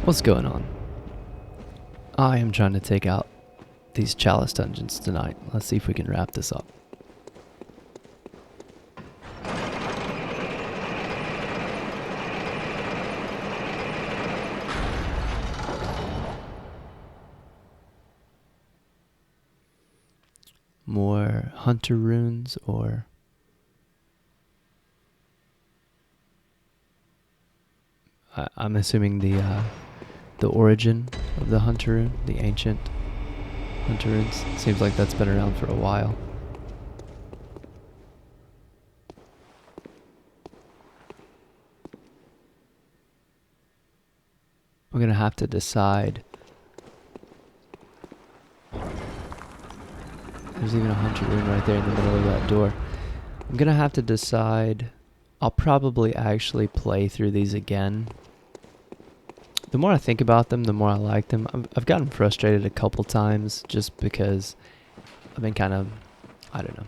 What's going on? I am trying to take out these Chalice dungeons tonight. Let's see if we can wrap this up. More hunter runes, or I'm assuming the origin of the hunter rune, the ancient hunter runes. Seems like that's been around for a while. I'm gonna have to decide. There's even a hunter rune right there in the middle of that door. I'm gonna have to decide. I'll probably actually play through these again. The more I think about them, the more I like them. I've gotten frustrated a couple times just because I've been kind of, I don't know.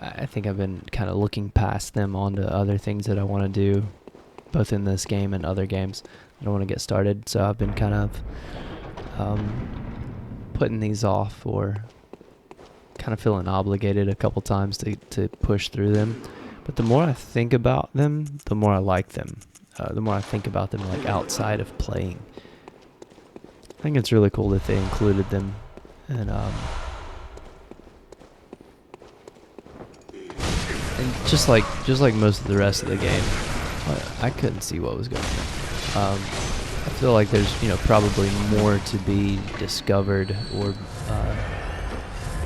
I think I've been kind of looking past them onto other things that I want to do, both in this game and other games. I don't want to get started, so I've been kind of putting these off, or kind of feeling obligated a couple times to push through them. But the more I think about them, the more I like them. The more I think about them like outside of playing. I think it's really cool that they included them. And just like most of the rest of the game, I couldn't see what was going on. I feel like there's probably more to be discovered or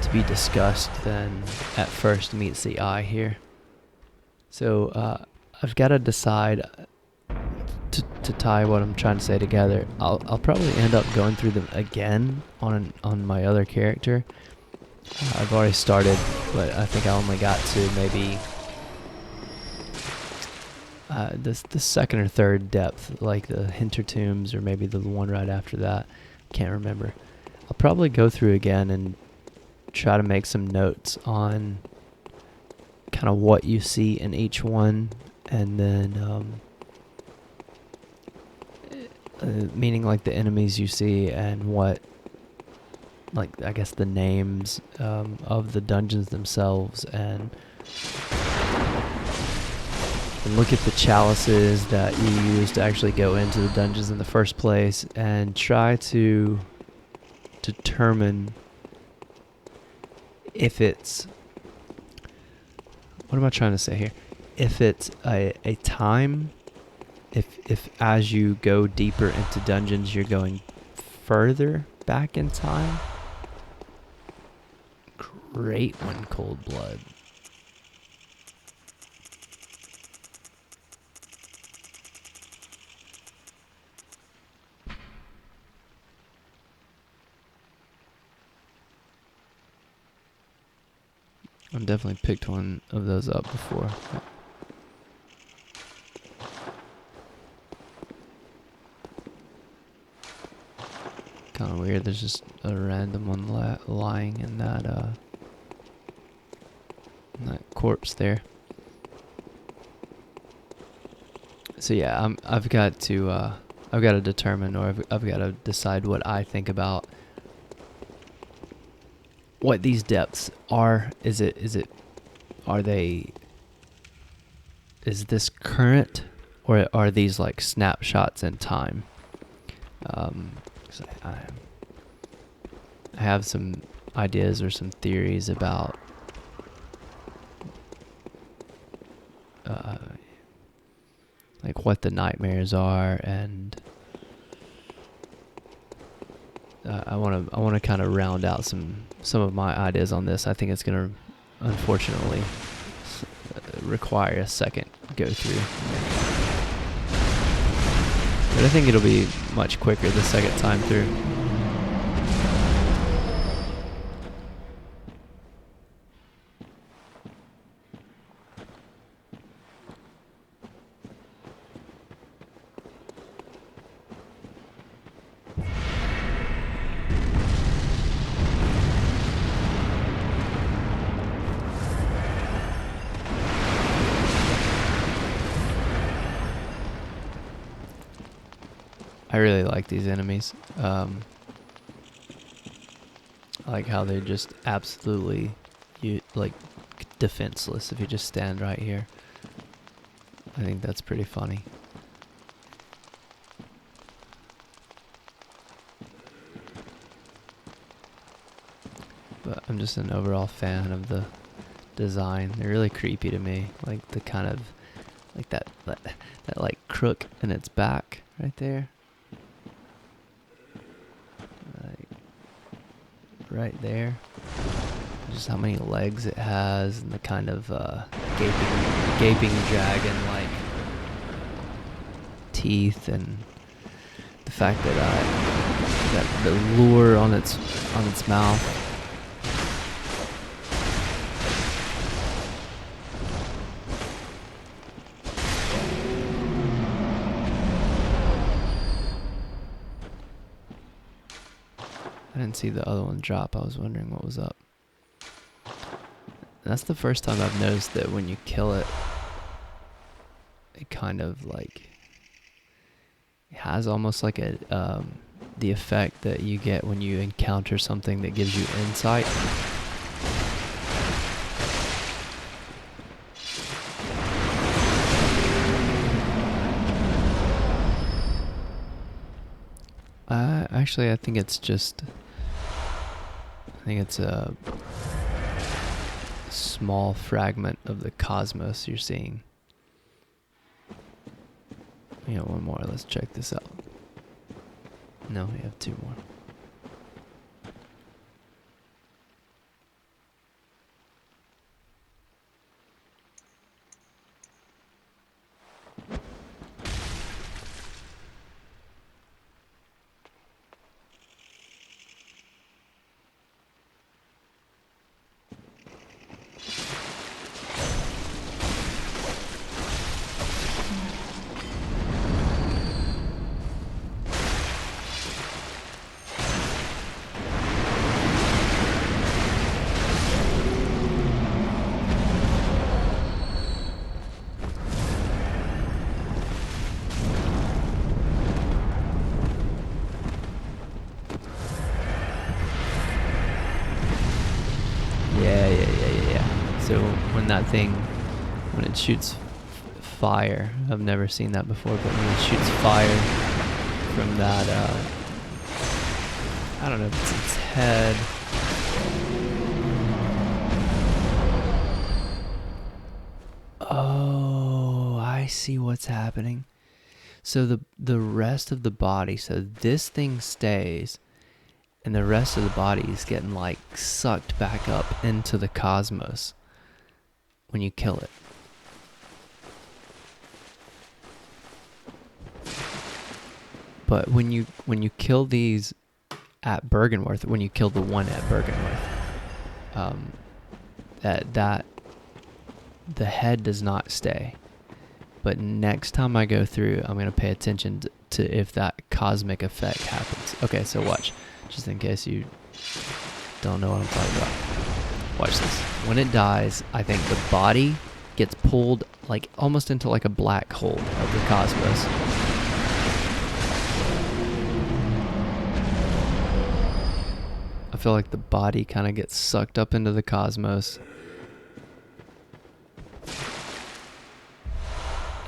to be discussed than at first meets the eye here. So I've got to decide to tie what I'm trying to say together. I'll probably end up going through them again on my other character. I've already started, but I think I only got to maybe the second or third depth, like the Hinter Tombs, or maybe the one right after that. Can't remember. I'll probably go through again and try to make some notes on kind of what you see in each one, and then meaning like the enemies you see, and what, like, I guess the names of the dungeons themselves, and look at the chalices that you use to actually go into the dungeons in the first place, and try to determine if it's, what am I trying to say here? If it's a time, if as you go deeper into dungeons, you're going further back in time. Great one, Cold Blood. I've definitely picked one of those up before. Kind of weird. There's just a random one lying in that corpse there. So yeah, I've got to determine, or I've got to decide what I think about what these depths are. Is this current, or are these like snapshots in time? I have some ideas or some theories about like what the nightmares are, and I want to kind of round out some of my ideas on this. I think it's going to unfortunately require a second go through, but I think it'll be much quicker the second time through. I really like these enemies. I like how they're just absolutely like defenseless if you just stand right here. I think that's pretty funny. But I'm just an overall fan of the design. They're really creepy to me. Like the kind of like that like crook in its back right there. Like right there. Just how many legs it has and the kind of gaping dragon like teeth, and the fact that that the lure on its mouth. I didn't see the other one drop. I was wondering what was up. And that's the first time I've noticed that when you kill it, it kind of like it has almost like a the effect that you get when you encounter something that gives you insight. Actually, I think it's a small fragment of the cosmos you're seeing. You know, one more. Let's check this out. No, we have two more. Yeah. So when it shoots fire, I've never seen that before, but when it shoots fire from that, I don't know if it's its head. Oh, I see what's happening. So the rest of the body, so this thing stays, and the rest of the body is getting like sucked back up into the cosmos when you kill it. But when you kill these at Bergenworth, when you kill the one at Bergenworth, that the head does not stay. But next time I go through, I'm gonna pay attention to if that cosmic effect happens. Okay, so watch. Just in case you don't know what I'm talking about. Watch this. When it dies, I think the body gets pulled like almost into like a black hole of the cosmos. I feel like the body kind of gets sucked up into the cosmos.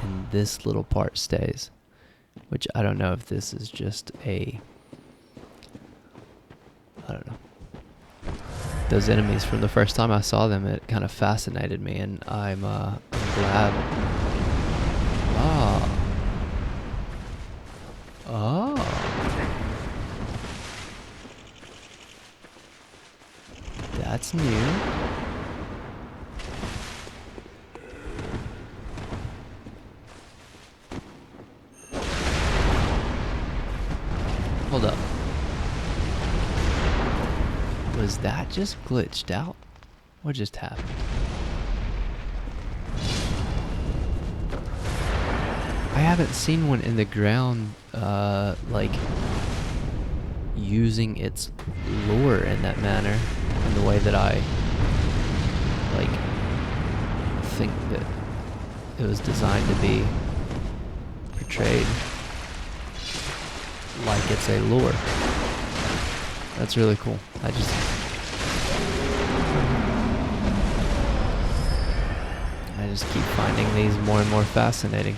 And this little part stays. Which I don't know if this is just I don't know. Those enemies, from the first time I saw them, it kind of fascinated me, and I'm glad. Oh. That's new. Hold up. Was that just glitched out? What just happened? I haven't seen one in the ground, like, using its lure in that manner, in the way that I, like, think that it was designed to be portrayed. like it's a lure. That's really cool. I just keep finding these more and more fascinating.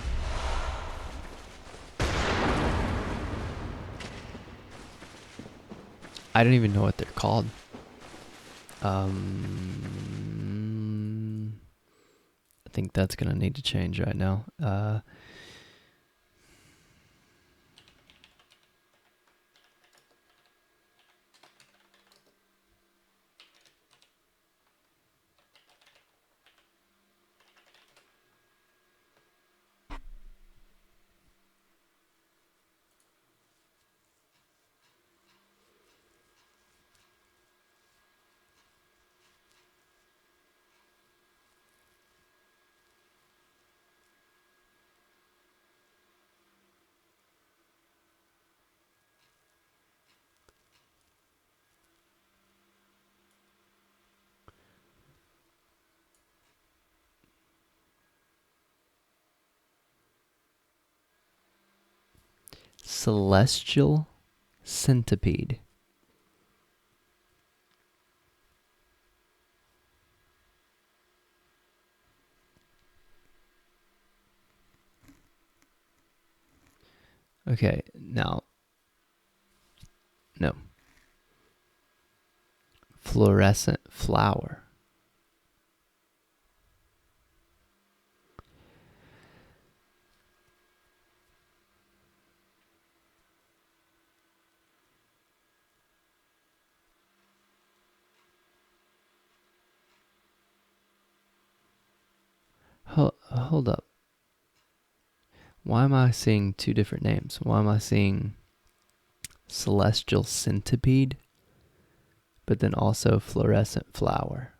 I don't even know what they're called. I think that's gonna need to change right now. Celestial centipede. Okay, now, no. Fluorescent flower. Hold up. Why am I seeing two different names? Why am I seeing celestial centipede, but then also fluorescent flower?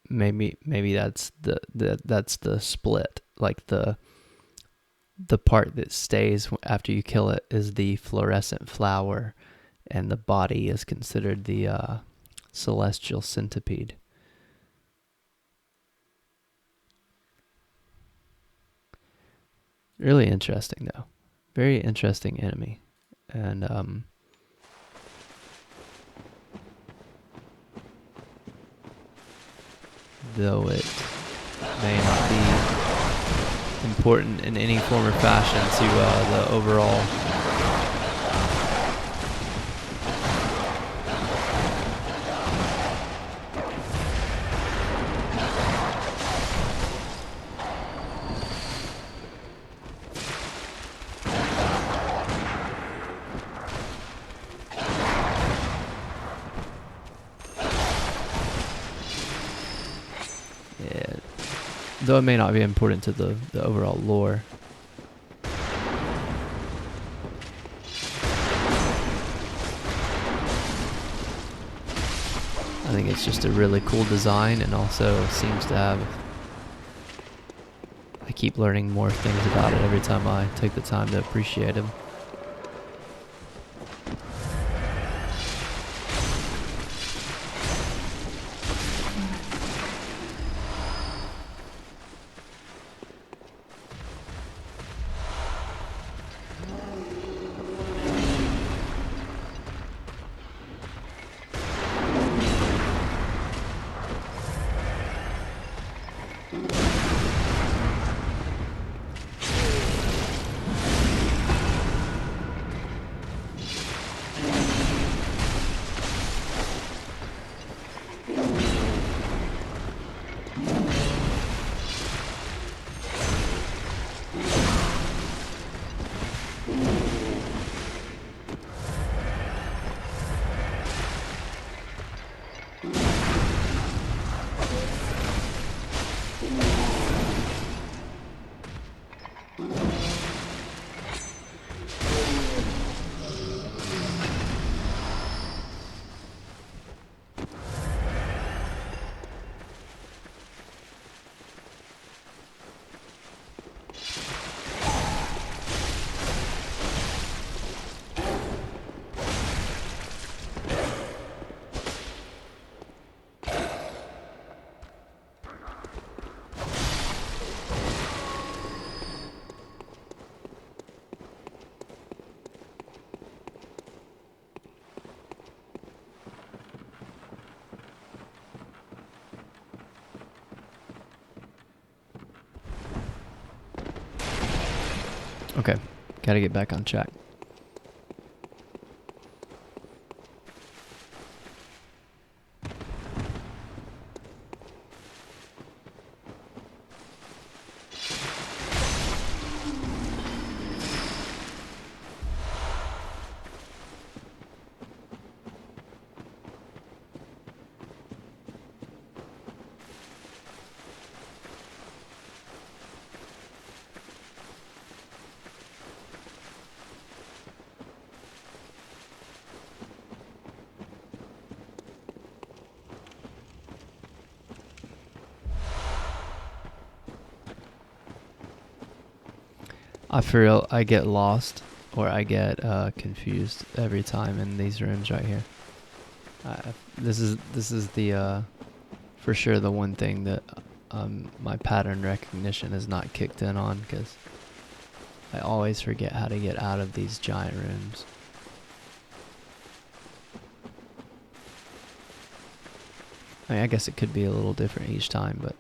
Maybe that's the split. Like the part that stays after you kill it is the fluorescent flower, and the body is considered the celestial centipede. Really interesting, though. Very interesting enemy, and though it may not be important in any form or fashion to the overall though it may not be important to the overall lore. I think it's just a really cool design, and also seems to have... I keep learning more things about it every time I take the time to appreciate him. Okay, gotta get back on track. I feel I get lost or I get confused every time in these rooms right here. This is the for sure the one thing that my pattern recognition is not kicked in on, because I always forget how to get out of these giant rooms. I mean, I guess it could be a little different each time, but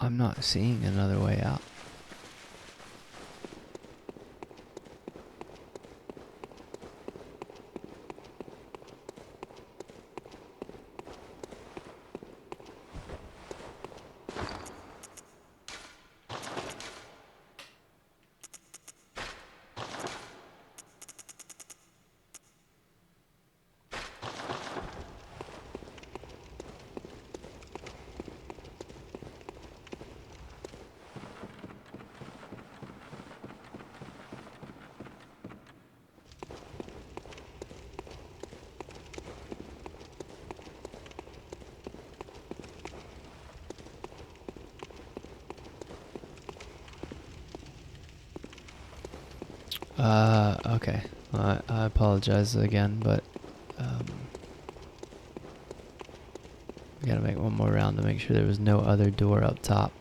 I'm not seeing another way out. Okay. I apologize again, but we gotta make one more round to make sure there was no other door up top.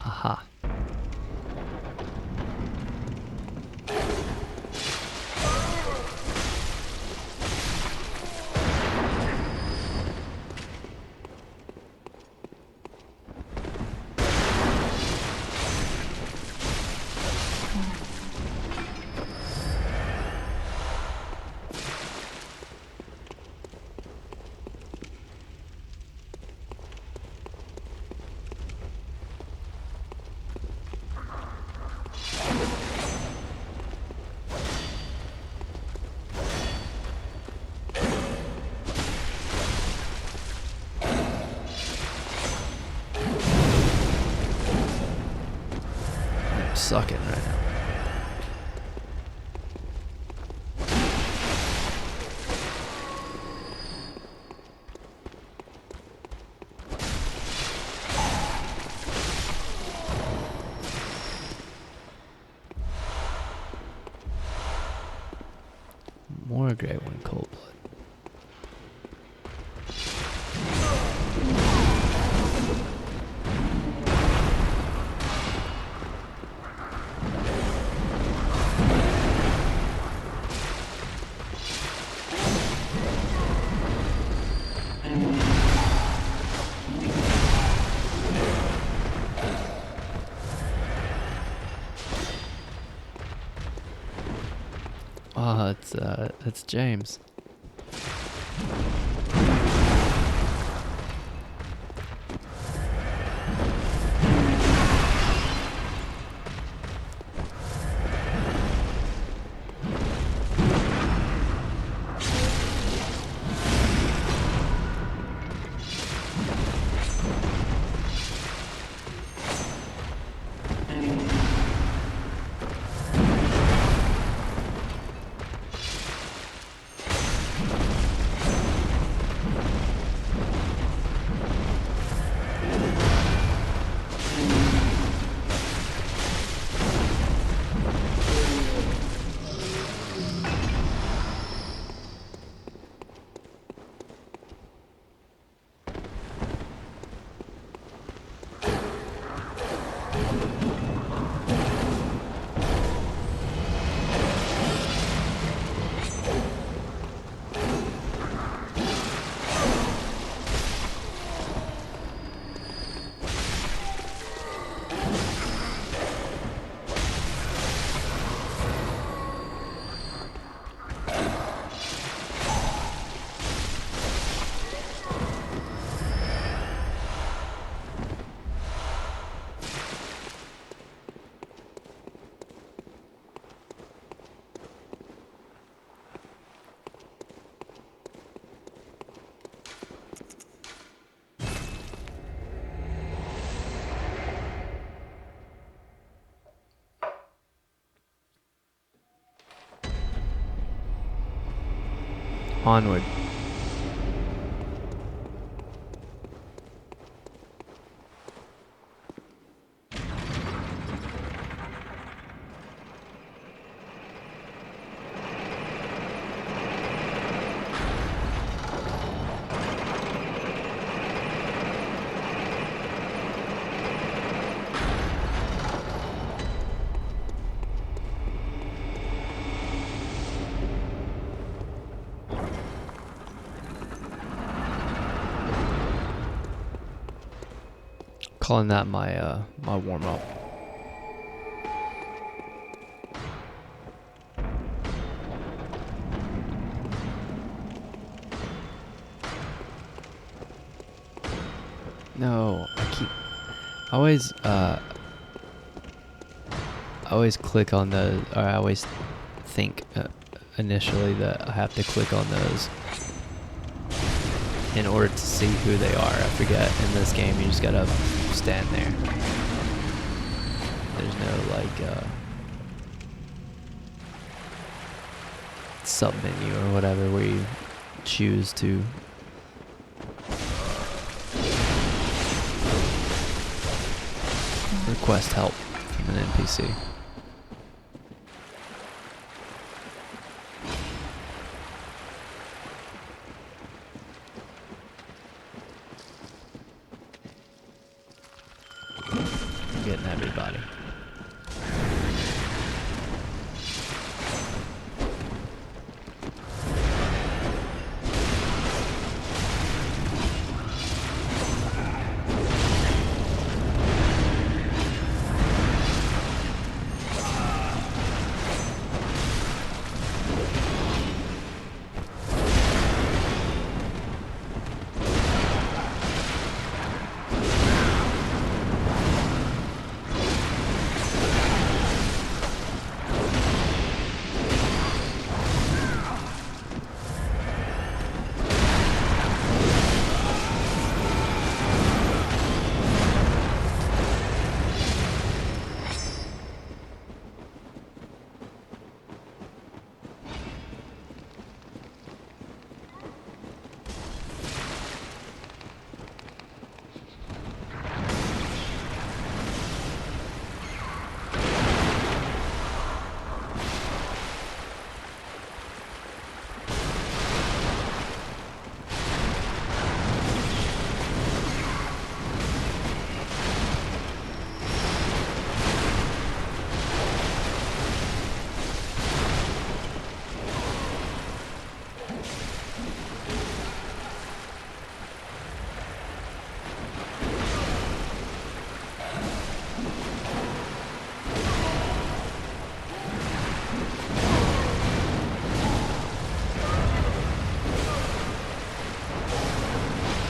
Aha. Sucking right now. More Grey One Cold Blood. It's James. Onward. Calling that my my warm up. No, I always click on those, or I always think initially that I have to click on those in order to see who they are. I forget in this game you just gotta stand there. There's no like sub menu or whatever where you choose to request help from an NPC. Getting everybody.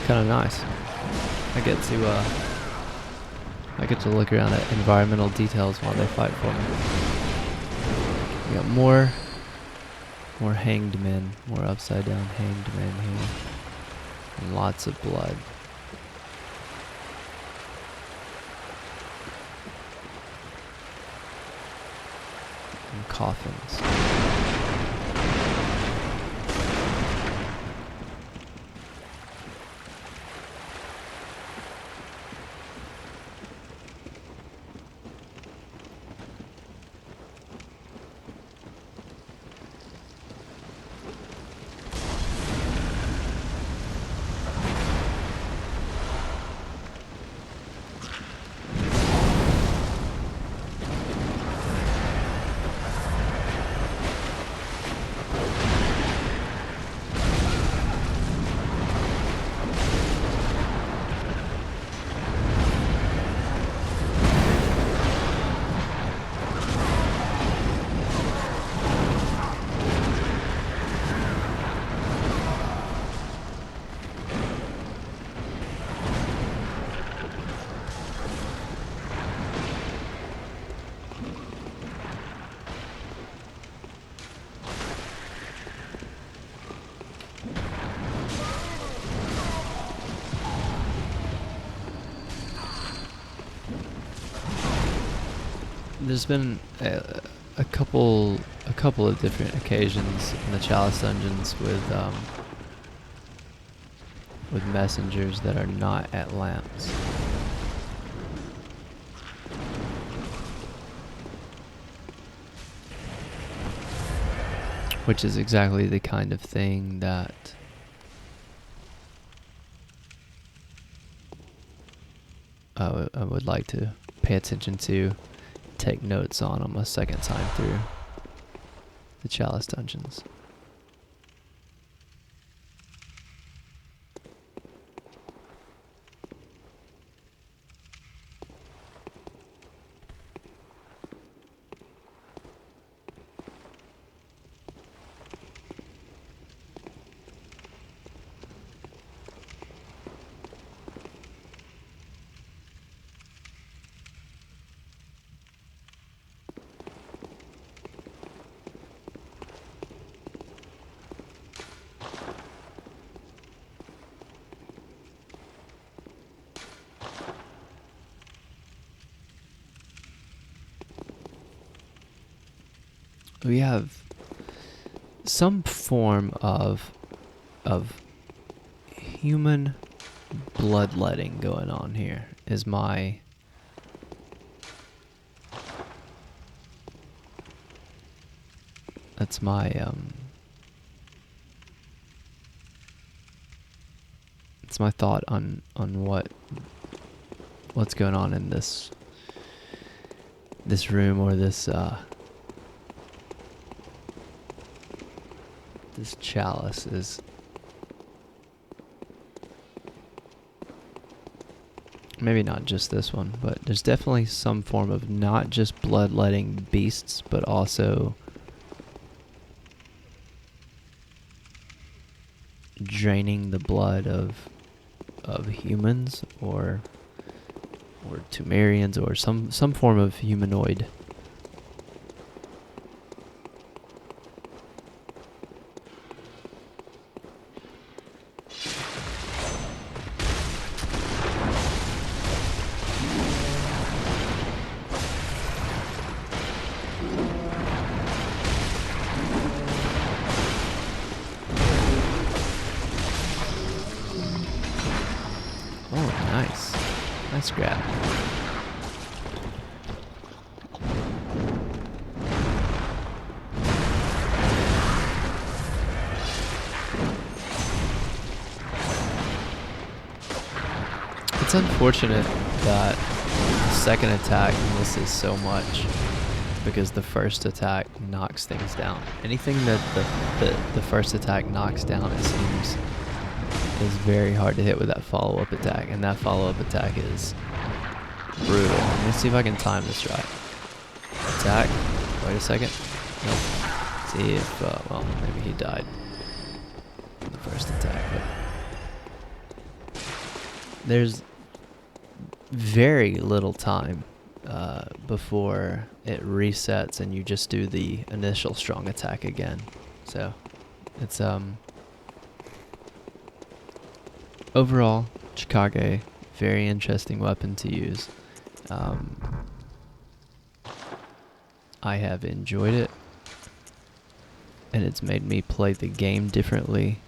Kind of nice. I get to look around at environmental details while they fight for me. We got more hanged men, more upside down hanged men here, and lots of blood. And coffins. There's been a couple couple of different occasions in the Chalice dungeons with messengers that are not at lamps. Which is exactly the kind of thing that I would like to pay attention to, take notes on a second time through the Chalice dungeons. We have some form of human bloodletting going on here is my that's my it's my thought on what's going on in this room, or this chalice is maybe not just this one, but there's definitely some form of not just bloodletting beasts, but also draining the blood of humans or Pthumerians or some form of humanoid. Nice grab. It's unfortunate that the second attack misses so much, because the first attack knocks things down. Anything that the first attack knocks down, it seems, is very hard to hit with that follow-up attack, and that follow-up attack is brutal. Let me see if I can time this right. Attack. Wait a second. Nope. See if, well, maybe he died in the first attack, but there's very little time before it resets and you just do the initial strong attack again. So it's overall, Chikage, very interesting weapon to use. I have enjoyed it, and it's made me play the game differently,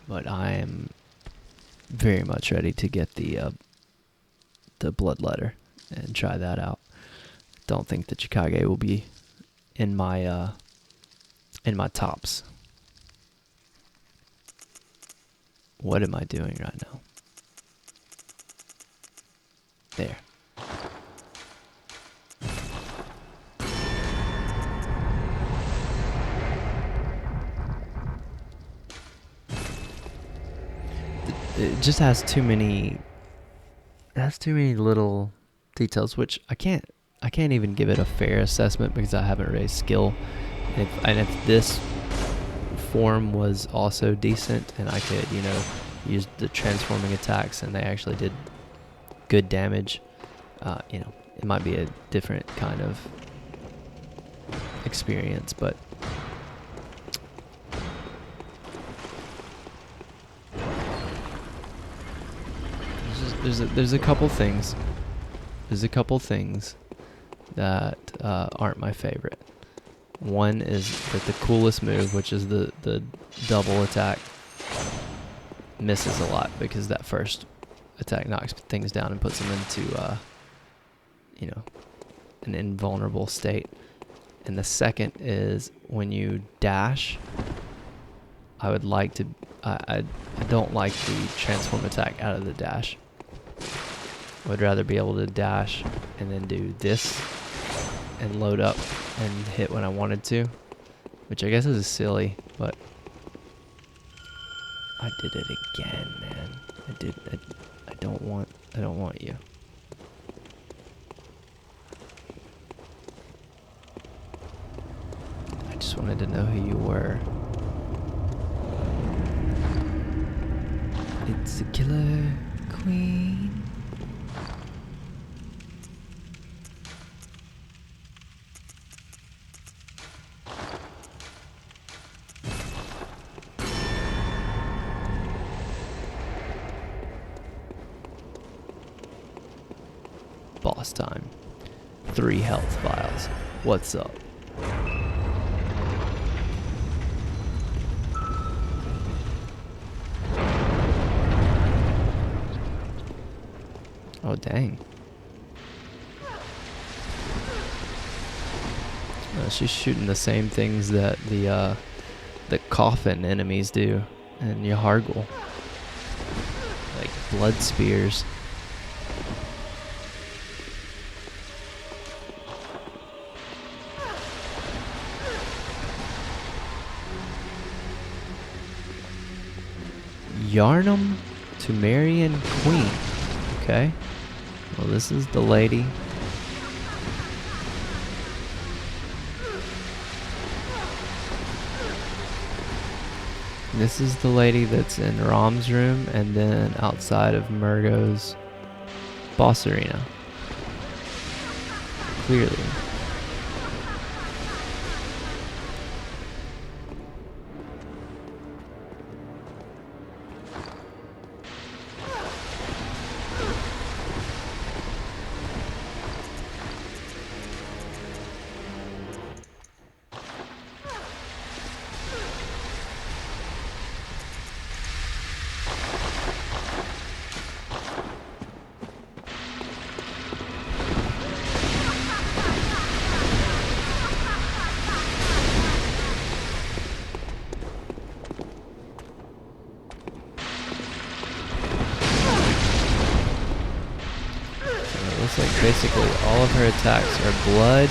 but I am very much ready to get the Bloodletter and try that out. Don't think the Chikage will be in my tops. What am I doing right now? There. It just has too many. It has too many little details, which I can't even give it a fair assessment because I haven't raised skill. And if this form was also decent and I could, use the transforming attacks and they actually did good damage, it might be a different kind of experience, but there's a couple things. There's a couple things that aren't my favorite. One is that the coolest move, which is the double attack, misses a lot because that first attack knocks things down and puts them into, an invulnerable state. And the second is when you dash, I would like to, I don't like the transform attack out of the dash. I would rather be able to dash and then do this and load up and hit when I wanted to, which I guess is silly, but I did it again, man. I don't want you. I just wanted to know who you were. It's a killer queen. Boss time. 3 health vials. What's up? Oh, dang. She's shooting the same things that the coffin enemies do in Yharnam. Like blood spears. Yharnam, Pthumerian queen. Okay. Well, this is the lady. This is the lady that's in Rom's room and then outside of Murgo's boss arena. Clearly. Looks like basically all of her attacks are blood.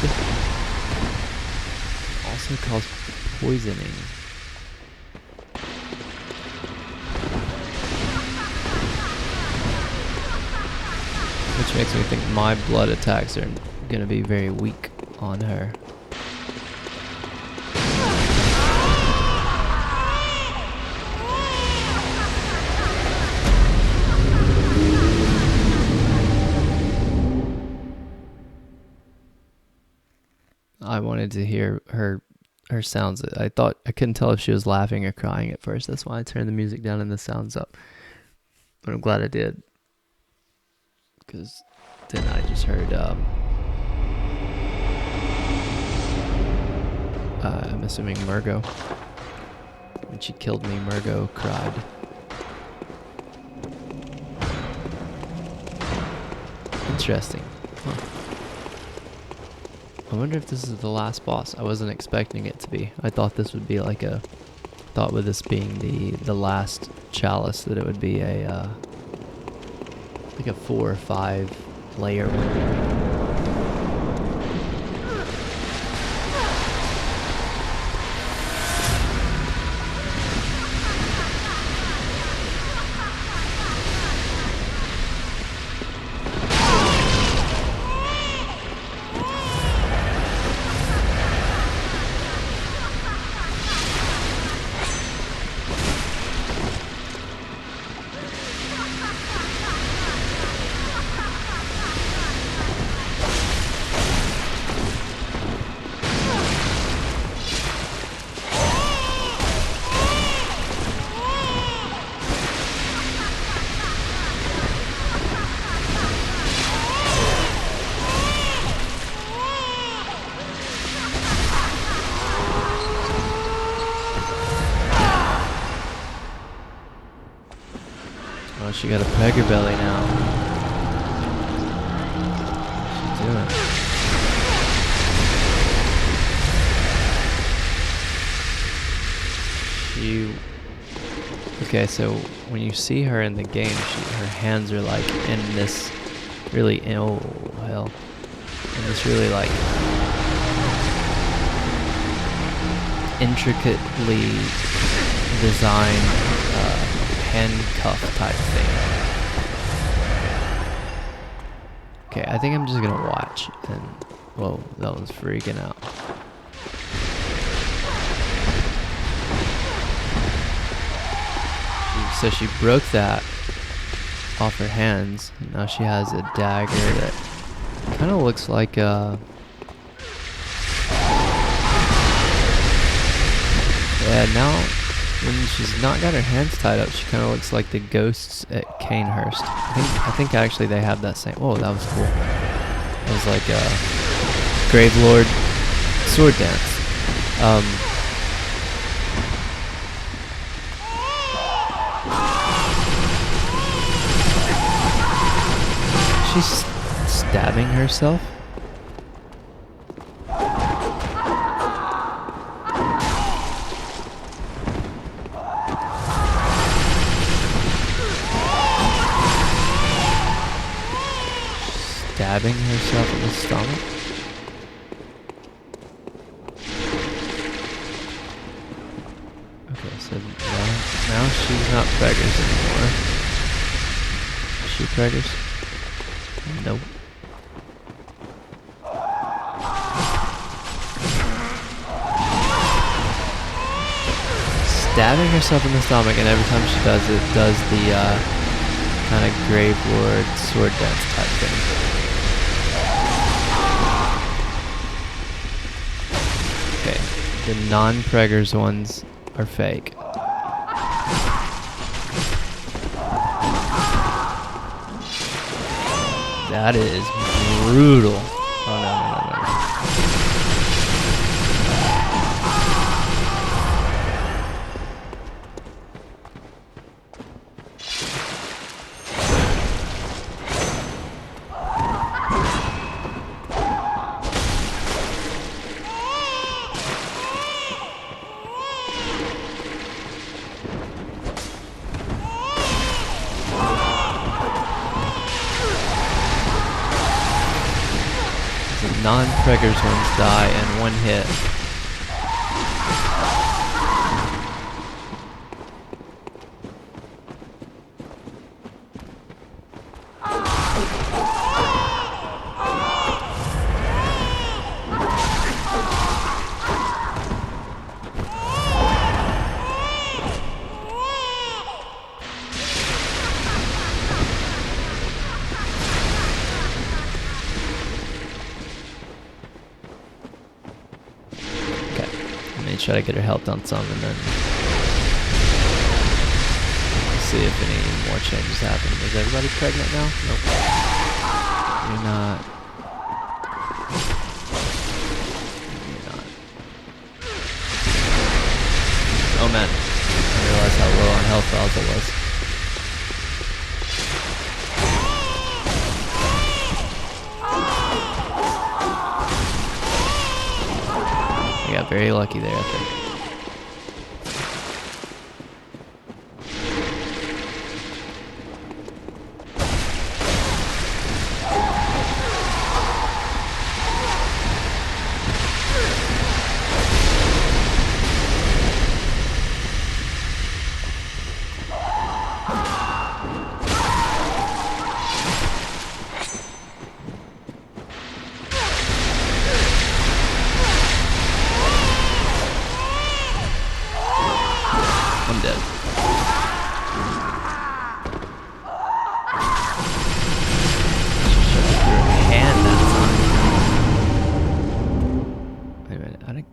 Also cause poisoning. Which makes me think my blood attacks are gonna be very weak on her. I wanted to hear her sounds. I couldn't tell if she was laughing or crying at first. That's why I turned the music down and the sounds up. But I'm glad I did. Because then I just heard, I'm assuming Murgo. When she killed me, Murgo cried. Interesting. Huh. I wonder if this is the last boss. I wasn't expecting it to be. I thought this would be like thought with this being the last Chalice that it would be like a 4 or 5 layer one. Oh, she got a pegger belly now. What's she doing? Okay, so when you see her in the game, her hands are like in this really, oh hell, in this really like intricately designed handcuff type thing. Okay, I think I'm just gonna watch and, whoa, that one's freaking out. So she broke that off her hands. And now she has a dagger that kind of looks like a... Yeah, now when she's not got her hands tied up, she kind of looks like the ghosts at Canehurst. I think actually they have that same... Whoa, that was cool. It was like a Gravelord sword dance. She's stabbing herself. Stabbing herself in the stomach. Okay, so now she's not preggers anymore. Is she preggers? Nope. Stabbing herself in the stomach, and every time she does it, does the kind of Gravelord sword dance type thing. Okay, the non-preggers ones are fake. That is brutal. Oh no. Non-preggers ones die in one hit. Try to get her health on some, and then see if any more changes happen. Is everybody pregnant now? Nope. You're not. You're not. Oh man, I realized how low on health files it was. I got very lucky there, I think. I'm dead. She shoved it through her hand that time. Wait a minute,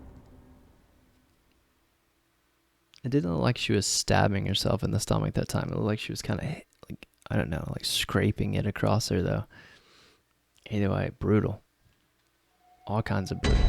it didn't look like she was stabbing herself in the stomach that time. It looked like she was kind of, like, I don't know, like scraping it across her though. Either way, brutal. All kinds of brutal.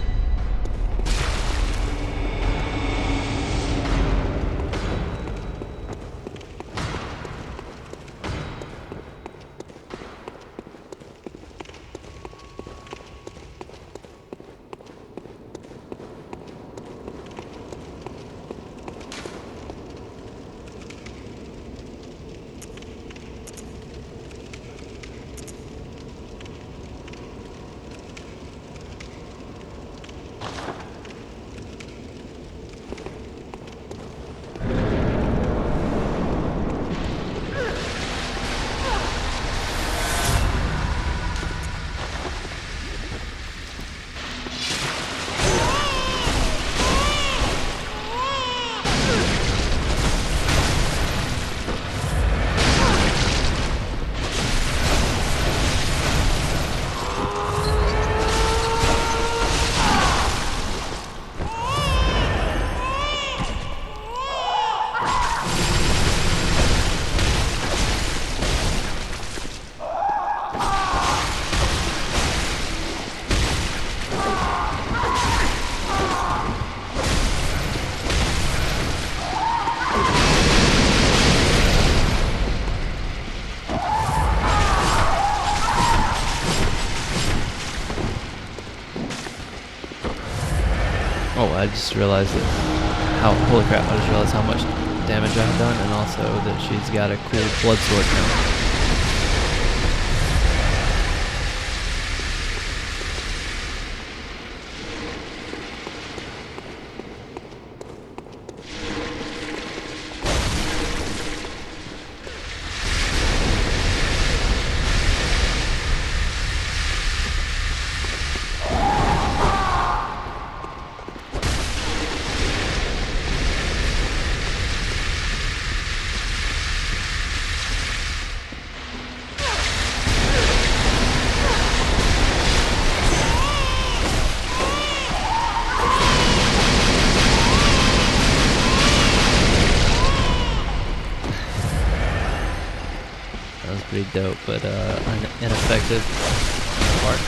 I just realized that holy crap, I just realized how much damage I have done, and also that she's got a cool blood sword now. Pretty dope, but ineffective part.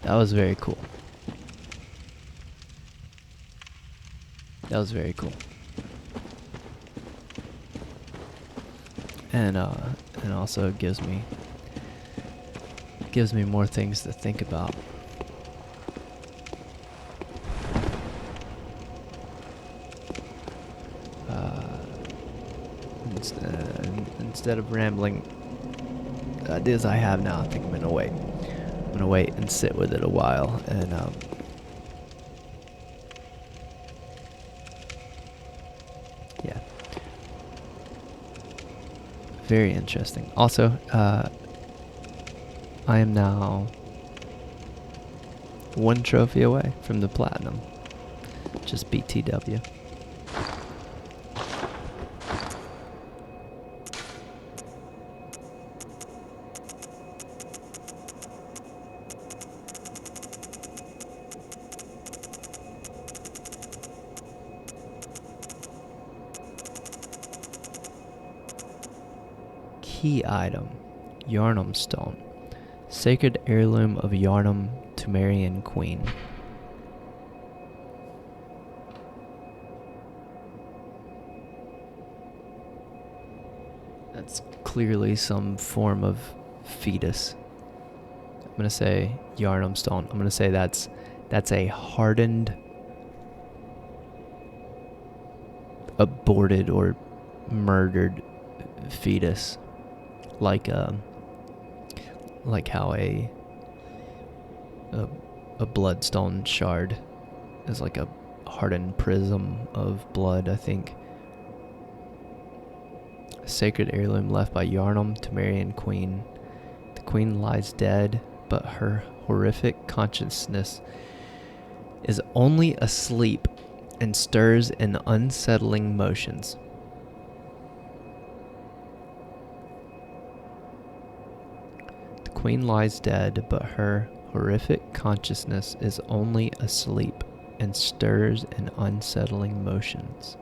That was very cool. That was very cool. And also gives me more things to think about. Instead of rambling ideas I have now, I think I'm gonna wait. I'm gonna wait and sit with it a while, and yeah, very interesting. Also, I am now 1 trophy away from the platinum. Just BTW. Key item, Yharnam stone, sacred heirloom of Yharnam, Pthumerian queen. That's clearly some form of fetus. I'm gonna say Yharnam stone. I'm gonna say that's a hardened, aborted, or murdered fetus. Like how a bloodstone shard is like a hardened prism of blood, I think. A sacred heirloom left by Yharnam, Pthumerian queen. The queen lies dead, but her horrific consciousness is only asleep and stirs in unsettling motions. Queen lies dead, but her horrific consciousness is only asleep and stirs in unsettling motions.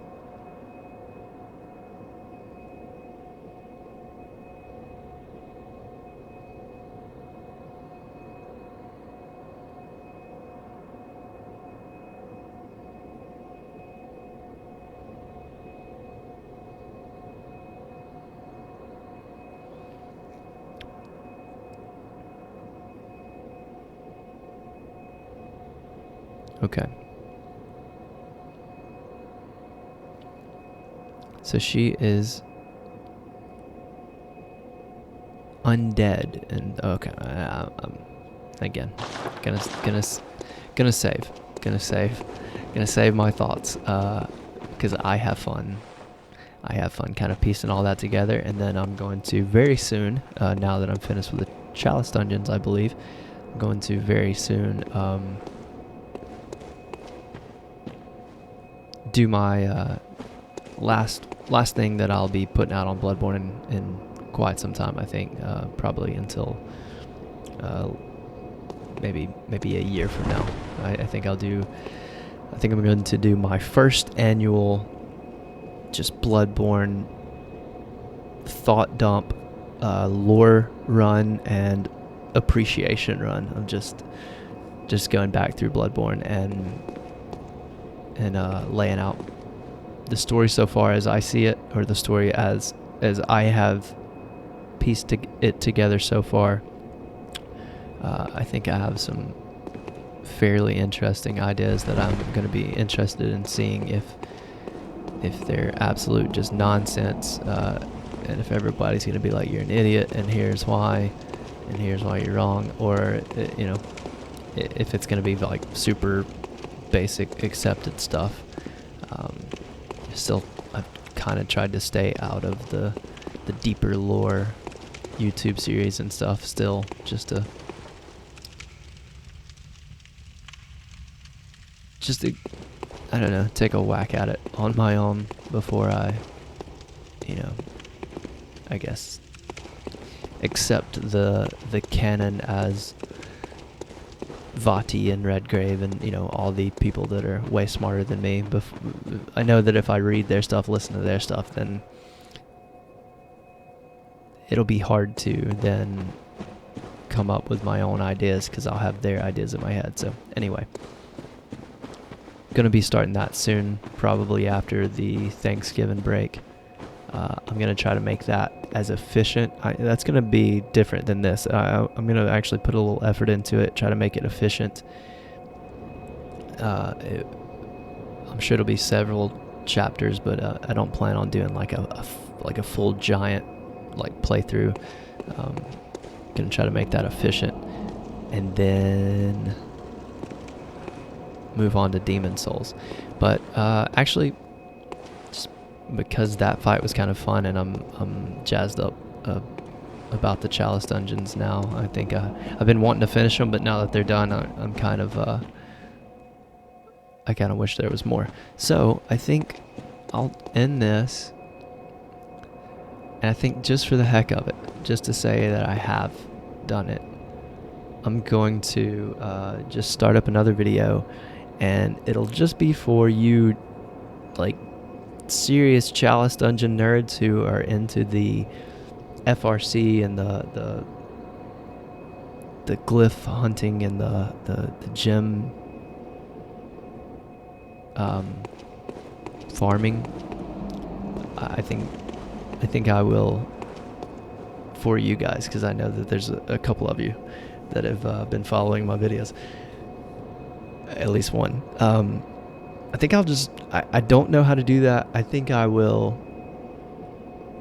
Okay. So she is undead. And okay, again, gonna save my thoughts, because I have fun kind of piecing all that together. And then I'm going to very soon, now that I'm finished with the Chalice dungeons, I believe, I'm going to very soon do my last thing that I'll be putting out on Bloodborne in quite some time. I think probably until maybe a year from now. I think I'm going to do my first annual just Bloodborne thought dump, lore run and appreciation run. I'm just going back through Bloodborne and laying out the story so far as I see it, or the story as I have pieced it together so far. I think I have some fairly interesting ideas that I'm going to be interested in seeing if they're absolute just nonsense, and if everybody's going to be like, you're an idiot and here's why you're wrong, or if it's going to be like super basic accepted stuff. Still, I've kind of tried to stay out of the deeper lore YouTube series and stuff still, just to I don't know, take a whack at it on my own before I I guess accept the canon as Vati and Redgrave and all the people that are way smarter than me. I know that if I read their stuff, listen to their stuff, then it'll be hard to then come up with my own ideas, because I'll have their ideas in my head. So anyway, gonna be starting that soon, probably after the Thanksgiving break. I'm gonna try to make that as efficient. That's gonna be different than this. I'm gonna actually put a little effort into it, try to make it efficient. I'm sure it'll be several chapters, but I don't plan on doing like a full giant like playthrough. Gonna try to make that efficient, and then move on to Demon Souls. But actually, just because that fight was kind of fun, and I'm jazzed up about the Chalice dungeons now. I think I've been wanting to finish them, but now that they're done, I'm kind of I kind of wish there was more. So I think I'll end this, and I think just for the heck of it, just to say that I have done it, I'm going to just start up another video, and it'll just be for you, like, serious Chalice dungeon nerds who are into the FRC and the glyph hunting and the gem farming. I think I will, for you guys, because I know that there's a couple of you that have been following my videos, at least one. I think I'll just, I don't know how to do that. I think I will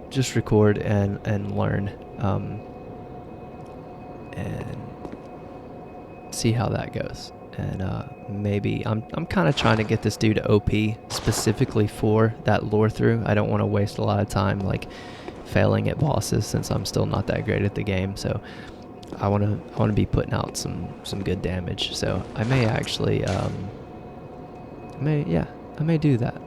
just record and learn, and see how that goes. And maybe I'm kind of trying to get this dude OP specifically for that lore through. I don't want to waste a lot of time like failing at bosses, since I'm still not that great at the game. So I want to be putting out some good damage. So I may actually I may do that.